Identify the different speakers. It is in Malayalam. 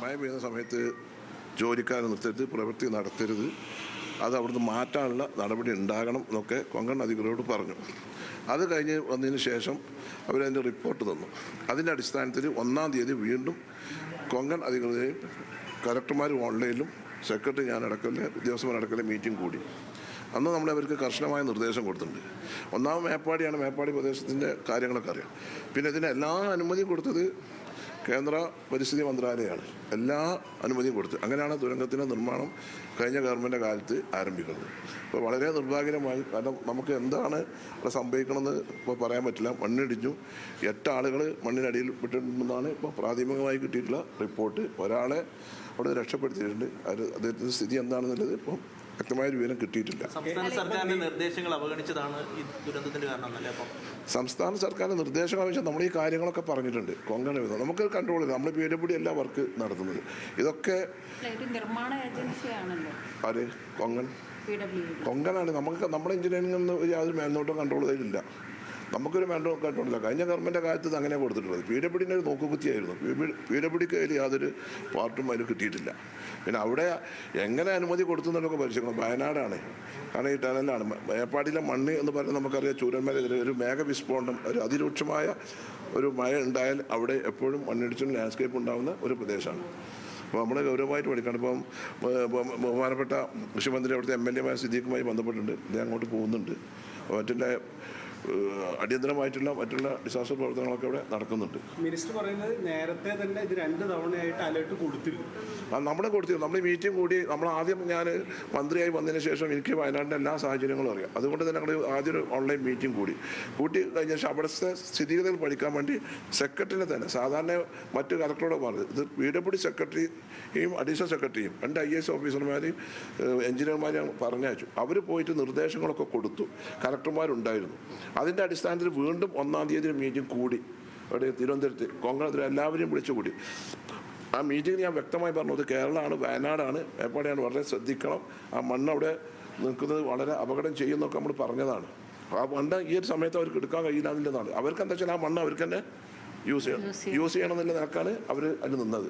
Speaker 1: മഴ പെയ്യുന്ന സമയത്ത് ജോലിക്കാരെ നിർത്തരുത്, പ്രവൃത്തി നടത്തരുത്, അത് അവിടുന്ന് മാറ്റാനുള്ള നടപടി ഉണ്ടാകണം എന്നൊക്കെ കൊങ്കൺ അധികൃതരോട് പറഞ്ഞു. അത് കഴിഞ്ഞ് വന്നതിന് ശേഷം അവരതിൻ്റെ റിപ്പോർട്ട് തന്നു. അതിൻ്റെ അടിസ്ഥാനത്തിൽ 1-ാം തീയതി വീണ്ടും കൊങ്കൺ അധികൃതരെയും കലക്ടർമാർ ഓൺലൈനിലും സെക്രട്ടറി ഞാനടക്കല്ലേ ഉദ്യോഗസ്ഥന്മാരടക്കല്ലേ മീറ്റിംഗ് കൂടി. അന്ന് നമ്മൾ അവർക്ക് കർശനമായ നിർദ്ദേശം കൊടുത്തിട്ടുണ്ട്. ഒന്നാമത് മേപ്പാടിയാണ്, മേപ്പാടി പ്രദേശത്തിൻ്റെ കാര്യങ്ങളൊക്കെ അറിയാം. പിന്നെ ഇതിന് എല്ലാ അനുമതിയും കൊടുത്തത് കേന്ദ്ര പരിസ്ഥിതി മന്ത്രാലയമാണ്. എല്ലാ അനുമതിയും കൊടുത്ത് അങ്ങനെയാണ് തുരങ്കത്തിൻ്റെ നിർമ്മാണം കഴിഞ്ഞ ഗവൺമെൻറ് കാലത്ത് ആരംഭിക്കുന്നത്. ഇപ്പോൾ വളരെ നിർഭാഗ്യകരമായി, കാരണം നമുക്ക് എന്താണ് അവിടെ സംഭവിക്കണമെന്ന് ഇപ്പോൾ പറയാൻ പറ്റില്ല. മണ്ണിടിഞ്ഞു, 8 ആളുകൾ മണ്ണിനടിയിൽ പെട്ടിട്ടുണ്ടെന്നാണ് ഇപ്പോൾ പ്രാഥമികമായി കിട്ടിയിട്ടുള്ള റിപ്പോർട്ട്. ഒരാളെ അവിടെ രക്ഷപ്പെടുത്തിയിട്ടുണ്ട്. അദ്ദേഹത്തിൻ്റെ സ്ഥിതി എന്താണെന്നുള്ളത് ഇപ്പോൾ വ്യക്തമായ വിവരം കിട്ടിയിട്ടില്ല.
Speaker 2: സംസ്ഥാന സർക്കാരിന്റെ നിർദ്ദേശങ്ങൾ അവഗണിച്ചതാണ് ഈ ദുരന്തത്തിന്റെ കാരണം എന്നല്ലേ? അപ്പം
Speaker 1: സംസ്ഥാന സർക്കാരിൻ്റെ നിർദ്ദേശങ്ങൾ വെച്ചാൽ നമ്മൾ ഈ കാര്യങ്ങളൊക്കെ പറഞ്ഞിട്ടുണ്ട്. കൊങ്കൺ നമുക്ക് കൺട്രോൾ ചെയ്ത് നമ്മൾ PWD അല്ല വർക്ക് നടത്തുന്നത്. ഇതൊക്കെ
Speaker 3: നിർമ്മാണ ഏജൻസിയാണല്ലോ
Speaker 1: ആര്? കൊങ്കണാണ്. നമ്മുടെ എഞ്ചിനീയറിംഗ് യാതൊരു മേൽനോട്ടം കൺട്രോൾ ചെയ്തിട്ടില്ല. നമുക്കൊരു കൺട്രോളില്ല. കഴിഞ്ഞ ഗവൺമെൻറ് കാലത്ത് അങ്ങനെ കൊടുത്തിട്ടുള്ളത്. PWD ഒരു നോക്കുകുത്തിയായിരുന്നു. PWDക്ക് അതിൽ യാതൊരു പാർട്ടും അതിൽ കിട്ടിയിട്ടില്ല. പിന്നെ അവിടെ എങ്ങനെ അനുമതി കൊടുത്തു എന്നൊക്കെ പരിശോധിക്കണം. വയനാടാണ്, കാരണം ഈ ടനലാണ്. മേപ്പാടിയിലെ മണ്ണ് എന്ന് പറയുന്നത് നമുക്കറിയാം, ചൂരന്മാരെതിരെ ഒരു മേഘവിസ്ഫോടനം, ഒരു അതിരൂക്ഷമായ ഒരു മഴ ഉണ്ടായാൽ അവിടെ എപ്പോഴും മണ്ണിടിച്ചിലും ലാൻഡ്സ്കേപ്പ് ഉണ്ടാകുന്ന ഒരു പ്രദേശമാണ്. അപ്പോൾ നമ്മൾ ഗൗരവമായിട്ട് പഠിക്കണം. ഇപ്പം ബഹുമാനപ്പെട്ട മുഖ്യമന്ത്രി അവിടുത്തെ MLA സിദ്ദീഖുമായി ബന്ധപ്പെട്ടിട്ടുണ്ട്. ഇത് അങ്ങോട്ട് പോകുന്നുണ്ട്. മറ്റുള്ള മറ്റുള്ള ഡിസാസ്റ്റർ പ്രവർത്തനങ്ങളൊക്കെ ഇവിടെ നടക്കുന്നുണ്ട്.
Speaker 4: മിനിസ്റ്റർ പറയുന്നത് നേരത്തെ തന്നെ ഇത് 2 തവണയായിട്ട് അലേർട്ട് കൊടുത്തിരുന്നു.
Speaker 1: നമ്മളെ കൊടുത്തിരുന്നു. നമ്മൾ മീറ്റിംഗ് കൂടി. നമ്മൾ ആദ്യം ഞാൻ മന്ത്രിയായി വന്നതിന് ശേഷം എനിക്ക് വയനാടിൻ്റെ എല്ലാ സാഹചര്യങ്ങളും അറിയാം. അതുകൊണ്ട് തന്നെ ഞങ്ങൾ ആദ്യം ഒരു ഓൺലൈൻ മീറ്റിംഗ് കൂട്ടി കഴിഞ്ഞ ശേഷം അവിടുത്തെ സ്ഥിതിഗതികൾ പഠിക്കാൻ വേണ്ടി സെക്രട്ടറിനെ തന്നെ, സാധാരണ മറ്റ് കലക്ടറോട് പറഞ്ഞത്, ഇത് PWD സെക്രട്ടറിയും അഡീഷണൽ സെക്രട്ടറിയും 2 IAS ഓഫീസർമാരെയും എഞ്ചിനീയർമാരെയും പറഞ്ഞയച്ചു. അവർ പോയിട്ട് നിർദ്ദേശങ്ങളൊക്കെ കൊടുത്തു. കലക്ടർമാരുണ്ടായിരുന്നു. അതിൻ്റെ അടിസ്ഥാനത്തിൽ വീണ്ടും 1-ാം തീയതി മീറ്റിംഗ് കൂടി. അവിടെ തിരുവനന്തപുരത്ത് കോൺഗ്രസ് എല്ലാവരെയും വിളിച്ചു കൂടി. ആ മീറ്റിംഗ് ഞാൻ വ്യക്തമായി പറഞ്ഞത് കേരളമാണ്, വയനാടാണ്, മേപ്പാടിയാണ്, വളരെ ശ്രദ്ധിക്കണം. ആ മണ്ണ് അവിടെ നിൽക്കുന്നത് വളരെ അപകടം ചെയ്യുന്നൊക്കെ നമ്മൾ പറഞ്ഞതാണ്. ആ മണ്ണ് ഈ ഒരു സമയത്ത് അവർക്ക് എടുക്കാൻ കഴിയില്ല എന്നുള്ളതാണ്. അവർക്ക് എന്താ വെച്ചാൽ ആ മണ്ണ് അവർക്ക് തന്നെ യൂസ് ചെയ്യണം എന്നുള്ള നിലക്കാണ് അവർ അതിൽ നിന്നത്.